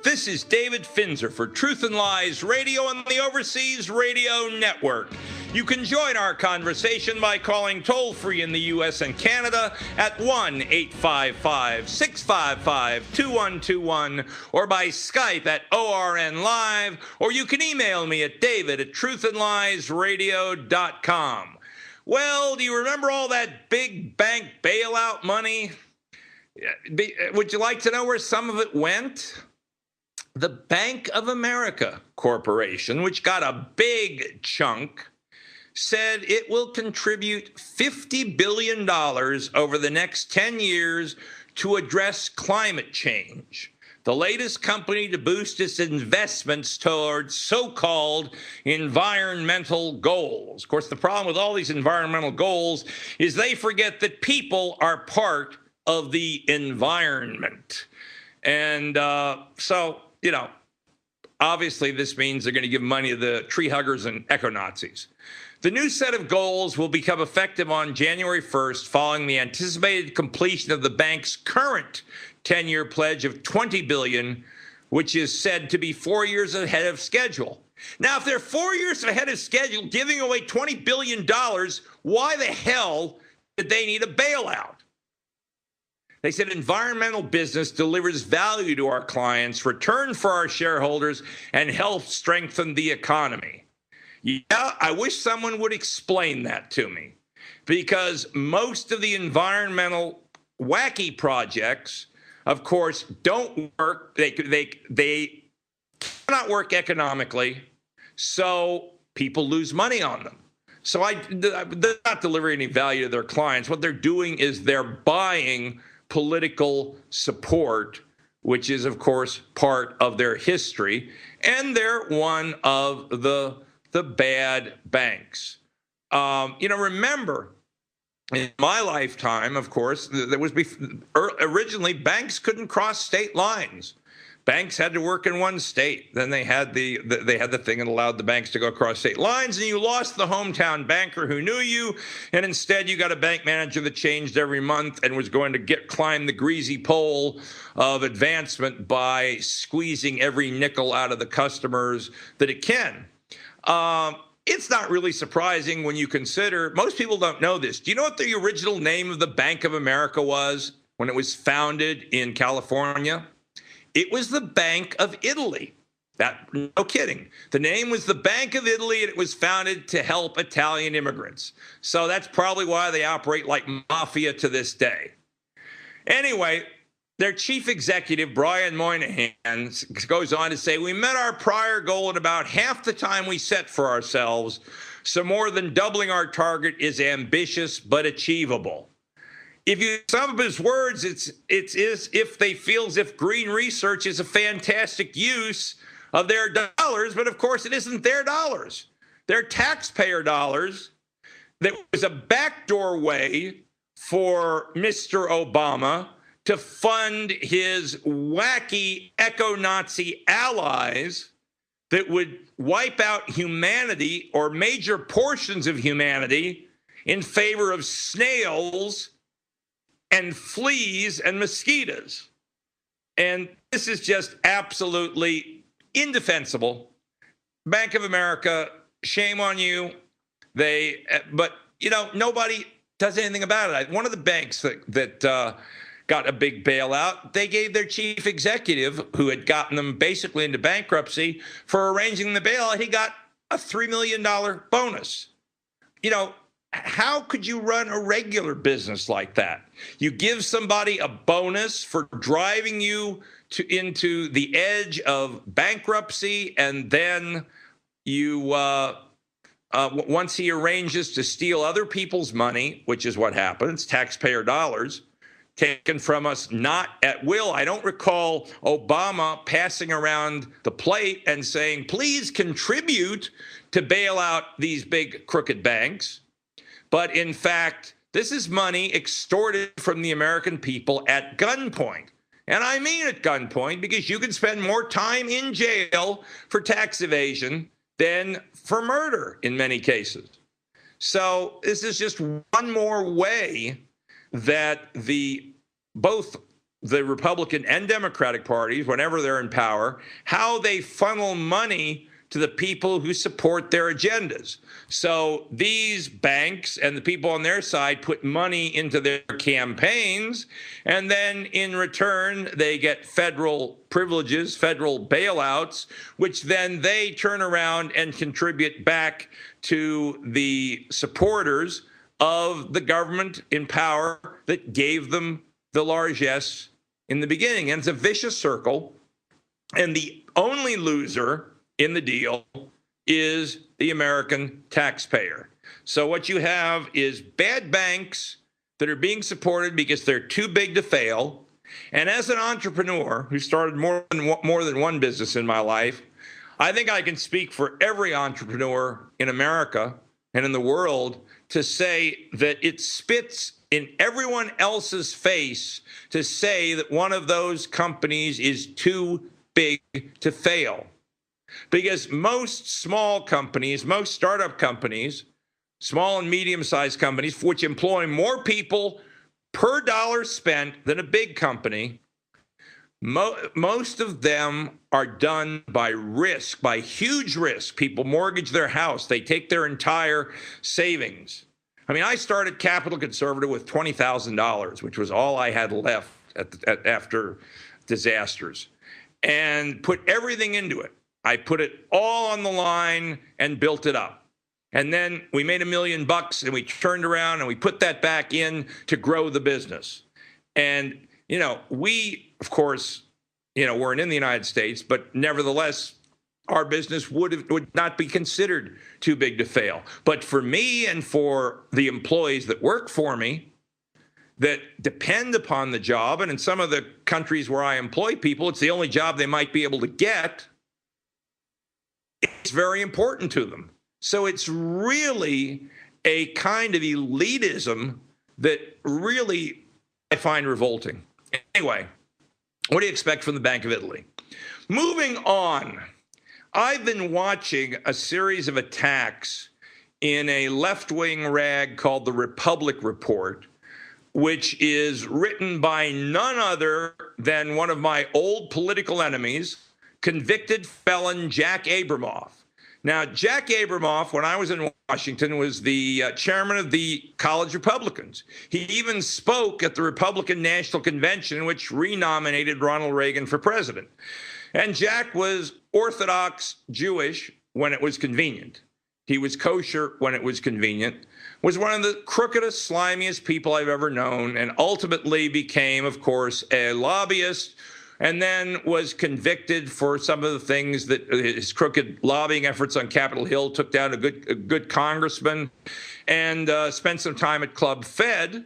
This is David Finzer for Truth and Lies Radio on the Overseas Radio Network. You can join our conversation by calling toll-free in the U.S. and Canada at 1-855-655-2121 or by Skype at ORN Live, or you can email me at david@truthandliesradio.com. Well, do you remember all that big bank bailout money? Would you like to know where some of it went? The Bank of America Corporation, which got a big chunk, said it will contribute $50 billion over the next 10 years to address climate change. The latest company to boost its investments towards so-called environmental goals. Of course, the problem with all these environmental goals is they forget that people are part of the environment. And so, you know, obviously this means they're going to give money to the tree huggers and eco-Nazis. The new set of goals will become effective on January 1st, following the anticipated completion of the bank's current 10-year pledge of $20 billion, which is said to be 4 years ahead of schedule. Now, if they're 4 years ahead of schedule, giving away $20 billion, why the hell did they need a bailout? They said environmental business delivers value to our clients, return for our shareholders, and helps strengthen the economy. Yeah, I wish someone would explain that to me, because most of the environmental wacky projects, of course, don't work. They cannot work economically, so people lose money on them. So they're not delivering any value to their clients. What they're doing is they're buying political support, which is, of course, part of their history, and they're one of the bad banks. Remember, in my lifetime, of course, originally banks couldn't cross state lines. Banks had to work in one state. Then they had the thing that allowed the banks to go across state lines, and you lost the hometown banker who knew you, and instead you got a bank manager that changed every month and was going to climb the greasy pole of advancement by squeezing every nickel out of the customers that it can. It's not really surprising when you consider, most people don't know this. Do you know what the original name of the Bank of America was when it was founded in California? It was the Bank of Italy. No kidding. The name was the Bank of Italy, and it was founded to help Italian immigrants. So that's probably why they operate like mafia to this day. Anyway, their chief executive, Brian Moynihan, goes on to say, we met our prior goal in about half the time we set for ourselves, so more than doubling our target is ambitious but achievable. If you sum up his words, it's as if they feel as if green research is a fantastic use of their dollars, but of course it isn't their dollars. They're taxpayer dollars. That was a backdoor way for Mr. Obama to fund his wacky eco-Nazi allies that would wipe out humanity or major portions of humanity in favor of snails and fleas and mosquitoes. And this is just absolutely indefensible. Bank of America, shame on you. But nobody does anything about it. One of the banks that got a big bailout, they gave their chief executive, who had gotten them basically into bankruptcy, for arranging the bailout, he got a $3 million bonus. How could you run a regular business like that? You give somebody a bonus for driving you into the edge of bankruptcy, and then you, once he arranges to steal other people's money, which is what happens, taxpayer dollars, taken from us not at will. I don't recall Obama passing around the plate and saying, please contribute to bail out these big crooked banks. But in fact, this is money extorted from the American people at gunpoint. And I mean at gunpoint, because you can spend more time in jail for tax evasion than for murder in many cases. So this is just one more way that both the Republican and Democratic parties, whenever they're in power, how they funnel money to the people who support their agendas. So these banks and the people on their side put money into their campaigns, and then in return, they get federal privileges, federal bailouts, which then they turn around and contribute back to the supporters of the government in power that gave them the largesse in the beginning. And it's a vicious circle. And the only loser in the deal is the American taxpayer. So what you have is bad banks that are being supported because they're too big to fail. And as an entrepreneur who started more than one business in my life, I think I can speak for every entrepreneur in America and in the world to say that it spits in everyone else's face to say that one of those companies is too big to fail. Because most small companies, most startup companies, small and medium-sized companies, which employ more people per dollar spent than a big company, most of them are done by risk, by huge risk. People mortgage their house. They take their entire savings. I mean, I started Capital Conservative with $20,000, which was all I had left after disasters, and put everything into it. I put it all on the line and built it up. And then we made $1 million and we turned around and we put that back in to grow the business. And, you know, we, of course, you know, weren't in the United States, but nevertheless, our business would not be considered too big to fail. But for me and for the employees that work for me, that depend upon the job, and in some of the countries where I employ people, it's the only job they might be able to get, it's very important to them. So it's really a kind of elitism that really I find revolting. Anyway, what do you expect from the Bank of Italy? Moving on, I've been watching a series of attacks in a left-wing rag called the Republic Report, which is written by none other than one of my old political enemies, convicted felon Jack Abramoff. Now, Jack Abramoff, when I was in Washington, was the chairman of the College Republicans. He even spoke at the Republican National Convention, which renominated Ronald Reagan for president. And Jack was Orthodox Jewish when it was convenient. He was kosher when it was convenient, was one of the crookedest, slimiest people I've ever known, and ultimately became, of course, a lobbyist, and then was convicted for some of the things that his crooked lobbying efforts on Capitol Hill, took down a good congressman, and spent some time at Club Fed.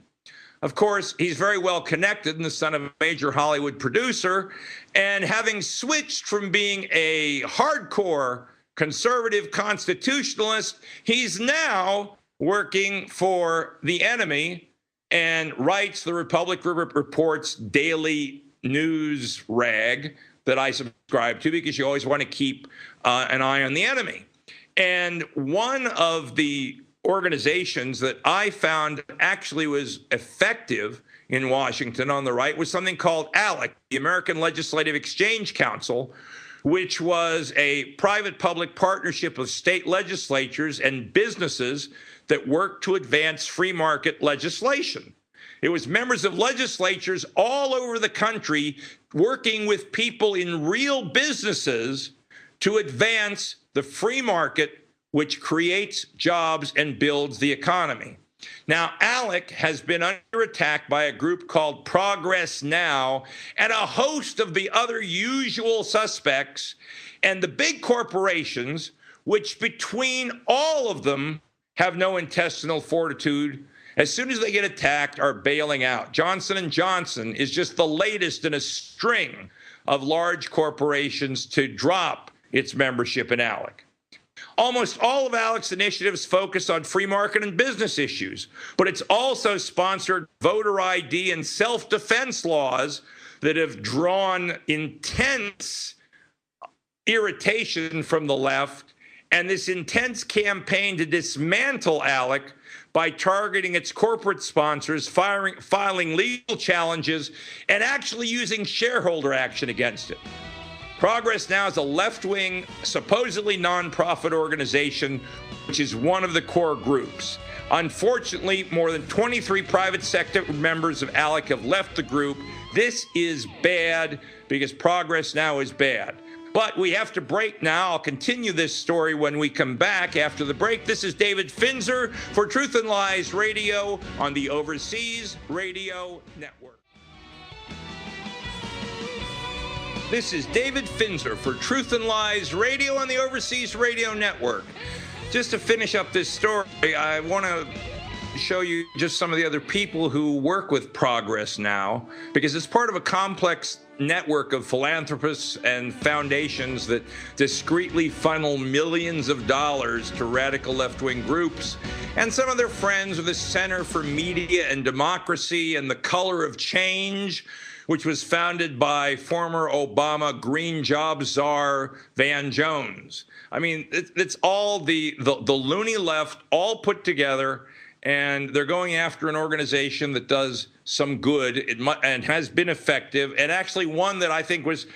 Of course, he's very well connected and the son of a major Hollywood producer, and having switched from being a hardcore conservative constitutionalist, he's now working for the enemy and writes the Republic Report's daily news rag that I subscribe to, because you always want to keep an eye on the enemy. And one of the organizations that I found actually was effective in Washington on the right was something called ALEC, the American Legislative Exchange Council, which was a private-public partnership of state legislatures and businesses that worked to advance free market legislation. It was members of legislatures all over the country working with people in real businesses to advance the free market, which creates jobs and builds the economy. Now, ALEC has been under attack by a group called Progress Now and a host of the other usual suspects, and the big corporations, which between all of them have no intestinal fortitude, as soon as they get attacked, are bailing out. Johnson & Johnson is just the latest in a string of large corporations to drop its membership in ALEC. Almost all of ALEC's initiatives focus on free market and business issues, but it's also sponsored voter ID and self-defense laws that have drawn intense irritation from the left, and this intense campaign to dismantle ALEC by targeting its corporate sponsors, filing legal challenges, and actually using shareholder action against it. Progress Now is a left-wing, supposedly nonprofit organization, which is one of the core groups. Unfortunately, more than 23 private sector members of ALEC have left the group. This is bad because Progress Now is bad. But we have to break now. I'll continue this story when we come back after the break. This is David Finzer for Truth and Lies Radio on the Overseas Radio Network. This is David Finzer for Truth and Lies Radio on the Overseas Radio Network. Just to finish up this story, I want to show you just some of the other people who work with Progress Now, because it's part of a complex network of philanthropists and foundations that discreetly funnel millions of dollars to radical left-wing groups. And some of their friends are the Center for Media and Democracy and the Color of Change, which was founded by former Obama green job czar Van Jones. I mean, it's all the loony left all put together, and they're going after an organization that does some good and has been effective, and actually one that I think was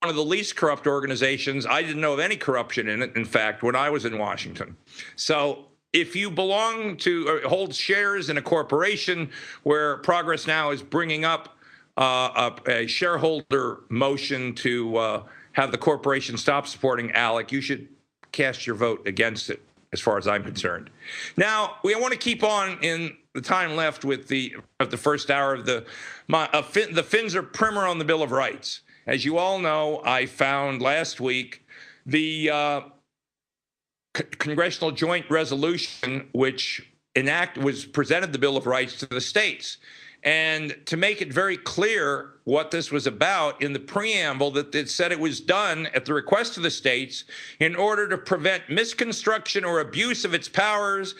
one of the least corrupt organizations. I didn't know of any corruption in it, in fact, when I was in Washington. So if you belong to or hold shares in a corporation where Progress Now is bringing up a shareholder motion to have the corporation stop supporting ALEC, you should cast your vote against it, as far as I'm concerned. Now, we want to keep on in the time left with the first hour of the Finzer primer on the Bill of Rights. As you all know, I found last week the Congressional Joint Resolution, which presented the Bill of Rights to the states. And to make it very clear what this was about, in the preamble, that it said it was done at the request of the states in order to prevent misconstruction or abuse of its powers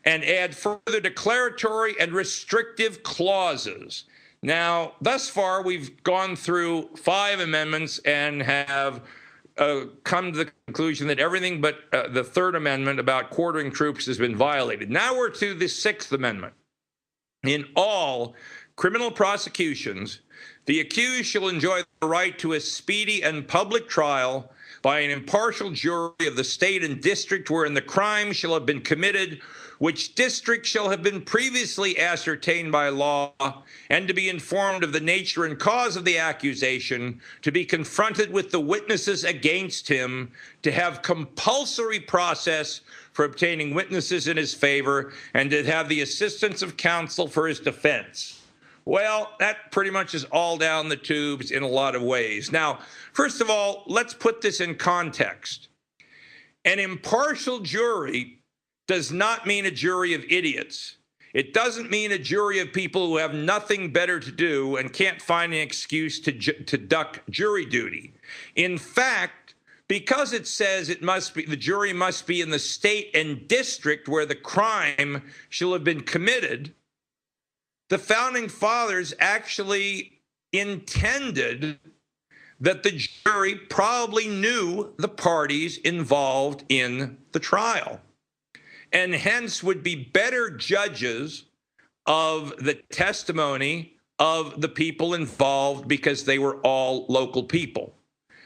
and add further declaratory and restrictive clauses. Now, thus far, we've gone through 5 amendments and have come to the conclusion that everything but the 3rd Amendment about quartering troops has been violated. Now we're to the 6th Amendment. In all criminal prosecutions, the accused shall enjoy the right to a speedy and public trial by an impartial jury of the state and district wherein the crime shall have been committed, which district shall have been previously ascertained by law, and to be informed of the nature and cause of the accusation, to be confronted with the witnesses against him, to have compulsory process for obtaining witnesses in his favor, and to have the assistance of counsel for his defense. Well, that pretty much is all down the tubes in a lot of ways. Now, first of all, let's put this in context. An impartial jury does not mean a jury of idiots. It doesn't mean a jury of people who have nothing better to do and can't find an excuse to duck jury duty. In fact, because it says the jury must be in the state and district where the crime shall have been committed, the founding fathers actually intended that the jury probably knew the parties involved in the trial, and hence would be better judges of the testimony of the people involved because they were all local people.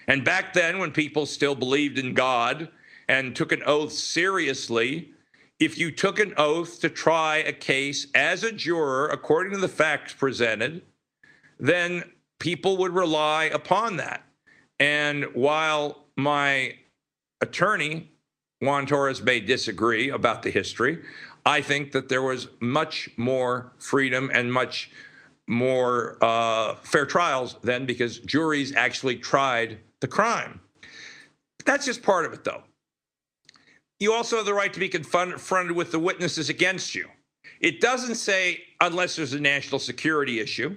And back then, when people still believed in God and took an oath seriously, if you took an oath to try a case as a juror, according to the facts presented, then people would rely upon that. And while my attorney, Juan Torres, may disagree about the history, I think that there was much more freedom and much more fair trials then, because juries actually tried the crime. But that's just part of it, though. You also have the right to be confronted with the witnesses against you. It doesn't say unless there's a national security issue.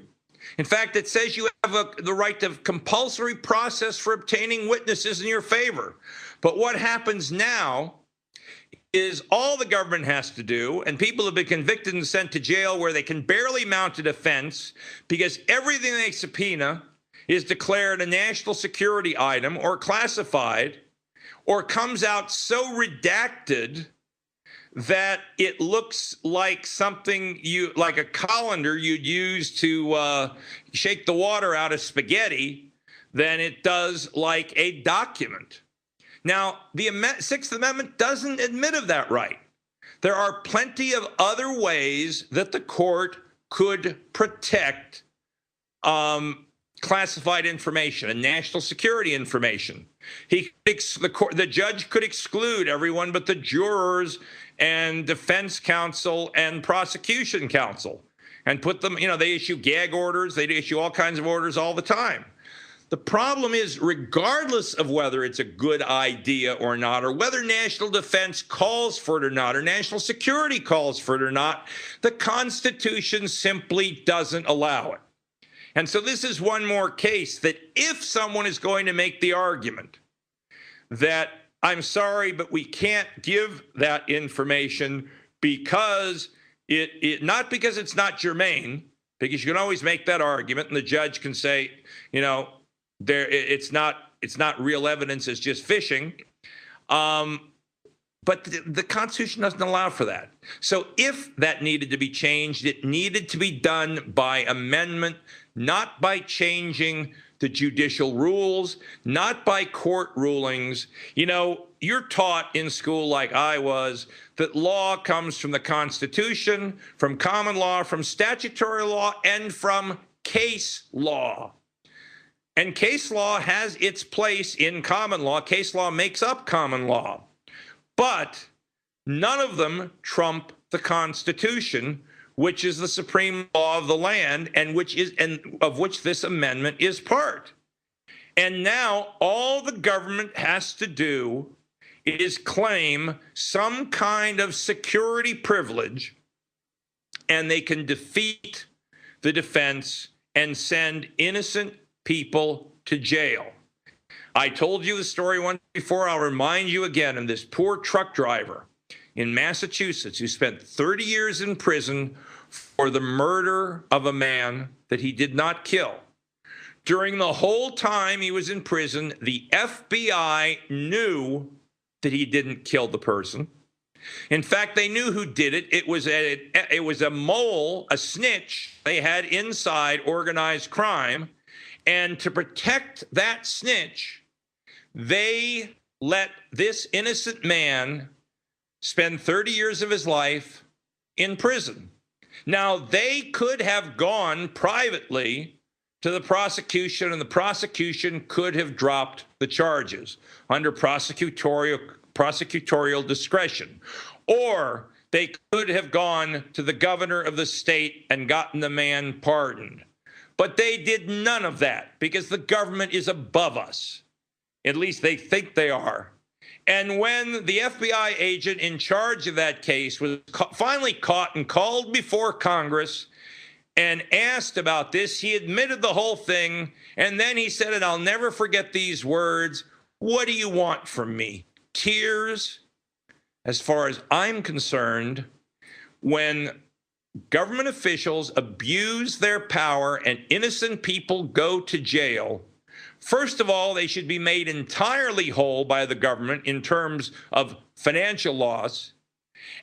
In fact, it says you have the right to compulsory process for obtaining witnesses in your favor. But what happens now is all the government has to do, and people have been convicted and sent to jail where they can barely mount a defense because everything they subpoena is declared a national security item or classified, or comes out so redacted that it looks like something like a colander you'd use to shake the water out of spaghetti than it does like a document. Now, the Sixth Amendment doesn't admit of that right. There are plenty of other ways that the court could protect classified information and national security information. The judge could exclude everyone but the jurors and defense counsel and prosecution counsel and put them, they issue gag orders, they issue all kinds of orders all the time. The problem is, regardless of whether it's a good idea or not, or whether national defense calls for it or not, or national security calls for it or not, the Constitution simply doesn't allow it. And so this is one more case that if someone is going to make the argument that, I'm sorry, but we can't give that information because not because it's not germane, because you can always make that argument and the judge can say, it's not real evidence, it's just fishing. But the Constitution doesn't allow for that. So if that needed to be changed, it needed to be done by amendment, not by changing the judicial rules, not by court rulings. You're taught in school, like I was, that law comes from the Constitution, from common law, from statutory law, and from case law. And case law has its place in common law. Case law makes up common law. But none of them trump the Constitution, which is the supreme law of the land and of which this amendment is part. And now all the government has to do is claim some kind of security privilege, and they can defeat the defense and send innocent people to jail. I told you the story once before. I'll remind you again of this poor truck driver in Massachusetts who spent 30 years in prison for the murder of a man that he did not kill. During the whole time he was in prison, the FBI knew that he didn't kill the person. In fact, they knew who did it. It was a mole, a snitch they had inside organized crime. And to protect that snitch, they let this innocent man spend 30 years of his life in prison. Now, they could have gone privately to the prosecution, and the prosecution could have dropped the charges under prosecutorial discretion. Or they could have gone to the governor of the state and gotten the man pardoned. But they did none of that because the government is above us. At least they think they are. And when the FBI agent in charge of that case was finally caught and called before Congress and asked about this, he admitted the whole thing. And then he said, and I'll never forget these words, "What do you want from me? Tears?" As far as I'm concerned, when government officials abuse their power and innocent people go to jail, first of all, they should be made entirely whole by the government in terms of financial loss.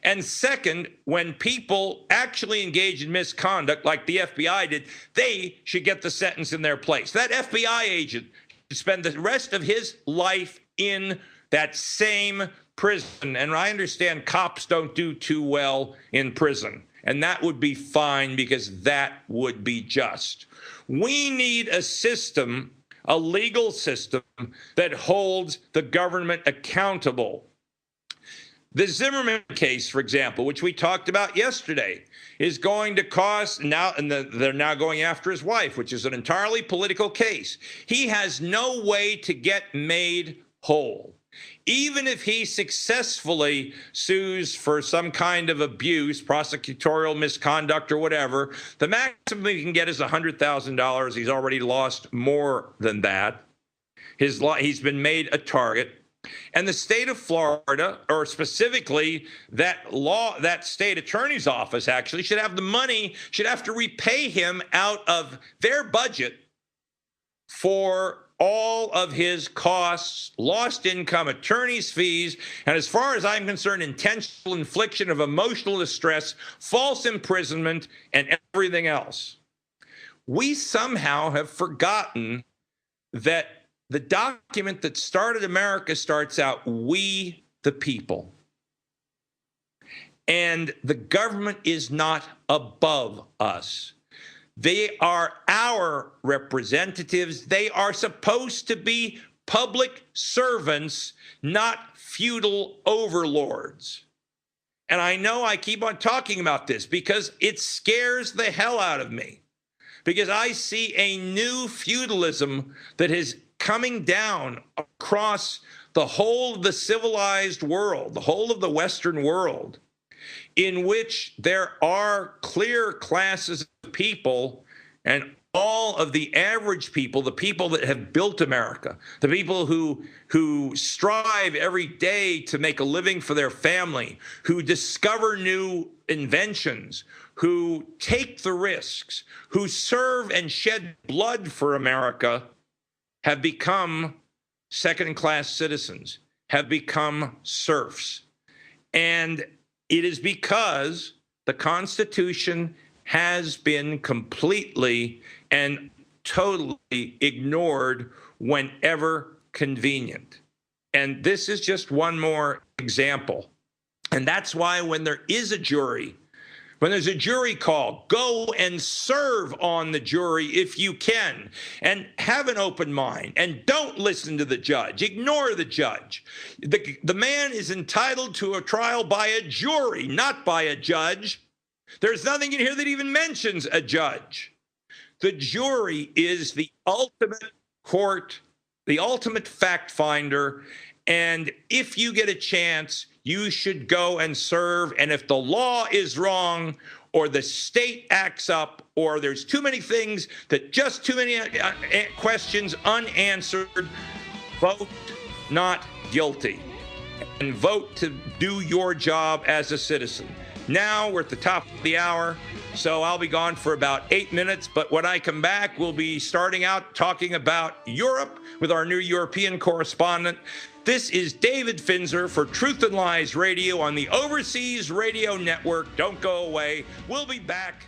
And second, when people actually engage in misconduct like the FBI did, they should get the sentence in their place. That FBI agent should spend the rest of his life in that same prison. And I understand cops don't do too well in prison. And that would be fine because that would be just. We need a system, a legal system, that holds the government accountable. The Zimmerman case, for example, which we talked about yesterday, is going to cost now, and they're now going after his wife, which is an entirely political case. He has no way to get made whole. Even if he successfully sues for some kind of abuse, prosecutorial misconduct or whatever, the maximum he can get is $100,000. He's already lost more than that. He's been made a target. And the state of Florida, or specifically that state attorney's office, actually should have the money, should have to repay him out of their budget for all of his costs, lost income, attorney's fees, and as far as I'm concerned, intentional infliction of emotional distress, false imprisonment, and everything else. We somehow have forgotten that the document that started America starts out, "We the people." And the government is not above us. They are our representatives. They are supposed to be public servants, not feudal overlords. And I know I keep on talking about this because it scares the hell out of me, because I see a new feudalism that is coming down across the whole of the civilized world, the whole of the Western world, in which there are clear classes of people, and all of the average people, the people that have built America, the people who strive every day to make a living for their family, who discover new inventions, who take the risks, who serve and shed blood for America, have become second-class citizens, have become serfs. And it is because the Constitution has been completely and totally ignored whenever convenient. And this is just one more example. And that's why when there is a jury, when there's a jury call, go and serve on the jury if you can, and have an open mind, and don't listen to the judge. Ignore the judge. The man is entitled to a trial by a jury, not by a judge. There's nothing in here that even mentions a judge. The jury is the ultimate court, the ultimate fact finder, and if you get a chance, you should go and serve. And if the law is wrong, or the state acts up, or there's too many things, that just too many questions unanswered, vote not guilty and vote to do your job as a citizen. Now we're at the top of the hour, so I'll be gone for about 8 minutes. But when I come back, we'll be starting out talking about Europe with our new European correspondent. This is David Finzer for Truth and Lies Radio on the Overseas Radio Network. Don't go away. We'll be back